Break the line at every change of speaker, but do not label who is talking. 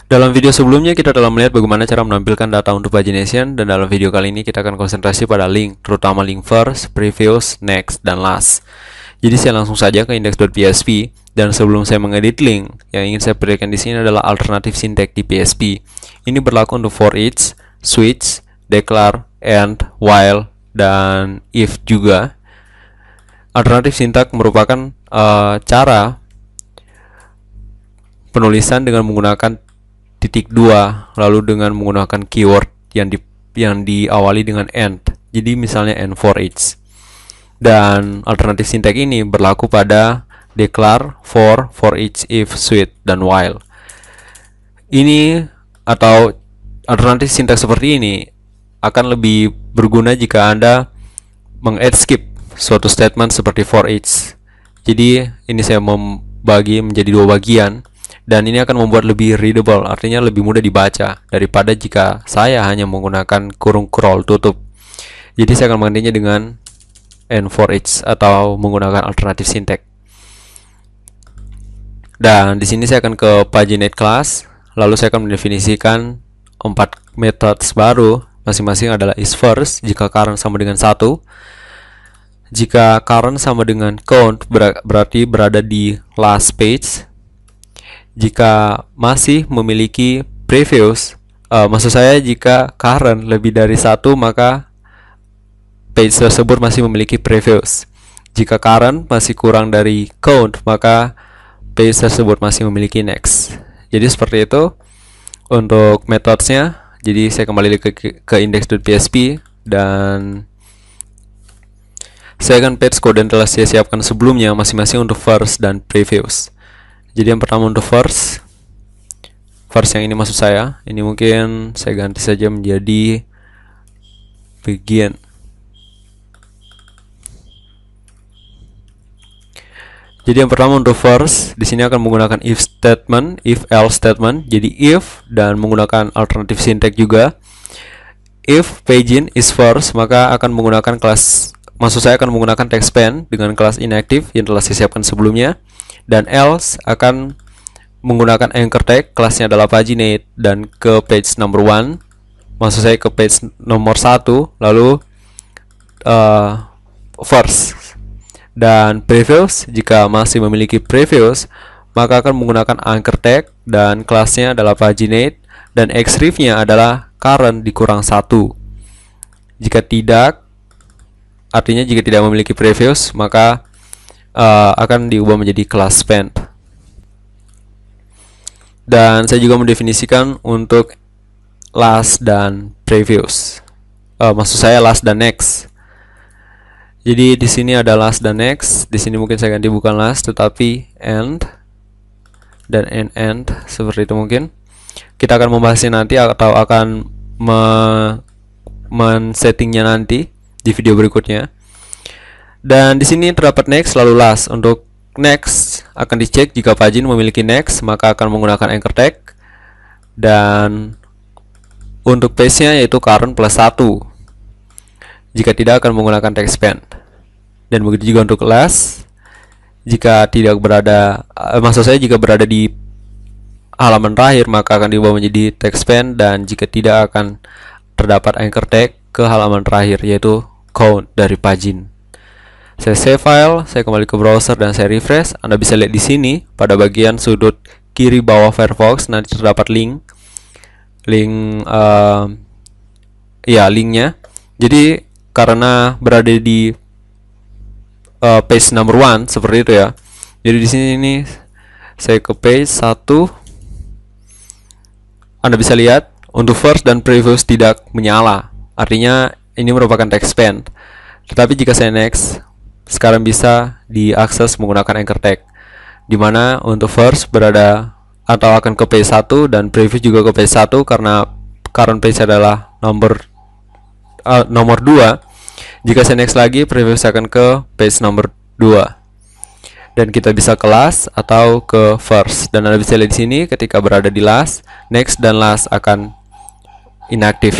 Dalam video sebelumnya kita telah melihat bagaimana cara menampilkan data untuk pagination, dan dalam video kali ini kita akan konsentrasi pada link, terutama link first, previous, next, dan last. Jadi saya langsung saja ke index.php, dan sebelum saya mengedit link, yang ingin saya berikan di sini adalah alternatif sintek di PHP. Ini berlaku untuk for each, switch, declare, and, while, dan if juga. Alternatif sintak merupakan cara penulisan dengan menggunakan titik dua, lalu dengan menggunakan keyword yang diawali dengan and. Jadi misalnya and for each. Dan alternatif sintek ini berlaku pada declare, for each, if, switch, dan while. Ini atau alternatif sintek seperti ini akan lebih berguna jika Anda meng-add skip suatu statement seperti for each. Jadi ini saya membagi menjadi dua bagian, dan ini akan membuat lebih readable, artinya lebih mudah dibaca daripada jika saya hanya menggunakan kurung scroll tutup. Jadi saya akan menggantinya dengan and for each atau menggunakan alternatif sintek. Dan di sini saya akan ke paginate class, lalu saya akan mendefinisikan 4 methods baru. Masing-masing adalah is first jika current sama dengan 1. Jika current sama dengan count berarti berada di last page. Jika masih memiliki previous, maksud saya jika current lebih dari 1 maka page tersebut masih memiliki previous. Jika current masih kurang dari count maka page tersebut masih memiliki next. Jadi seperti itu untuk methodenya. Jadi saya kembali ke index.php, dan saya akan paste kode yang telah saya siapkan sebelumnya masing-masing untuk first dan previous. Jadi yang pertama untuk first yang ini maksud saya, ini mungkin saya ganti saja menjadi begin. Jadi yang pertama untuk first, di sini akan menggunakan if statement, if else statement. Jadi if dan menggunakan alternatif sintek juga. If pagin is first, maka akan menggunakan kelas, maksud saya akan menggunakan text span dengan kelas inactive yang telah saya siapkan sebelumnya. Dan else akan menggunakan anchor tag, kelasnya adalah paginate, dan ke page number 1, maksud saya ke page nomor 1, lalu first. Dan previous, jika masih memiliki previous, maka akan menggunakan anchor tag, dan kelasnya adalah paginate, dan xref-nya adalah current dikurang 1. Jika tidak, artinya jika tidak memiliki previous, maka akan diubah menjadi kelas spend. Dan saya juga mendefinisikan untuk last dan previous. Maksud saya last dan next. Jadi di sini ada last dan next. Di sini mungkin saya ganti bukan last tetapi end dan end seperti itu mungkin. Kita akan membahasnya nanti atau akan men-settingnya nanti di video berikutnya. Dan di sini terdapat next lalu last. Untuk next akan dicek jika pagin memiliki next, maka akan menggunakan anchor tag. Dan untuk page-nya yaitu current plus 1. Jika tidak akan menggunakan text span. Dan begitu juga untuk last. Jika tidak berada, maksud saya jika berada di halaman terakhir maka akan diubah menjadi text span, dan jika tidak akan terdapat anchor tag ke halaman terakhir yaitu count dari pagin. Saya save file, saya kembali ke browser dan saya refresh. Anda bisa lihat di sini pada bagian sudut kiri bawah Firefox nanti terdapat linknya. Jadi karena berada di page number 1 seperti itu ya. Jadi di sini saya ke page 1. Anda bisa lihat untuk first dan previous tidak menyala. Artinya ini merupakan text span. Tetapi jika saya next, sekarang bisa diakses menggunakan anchor tag, dimana untuk first berada atau akan ke page 1 dan previous juga ke page 1 karena current page adalah nomor 2. Jika saya next lagi, previous akan ke page nomor 2. Dan kita bisa ke last atau ke first. Dan Anda bisa lihat di sini ketika berada di last, next dan last akan inactive.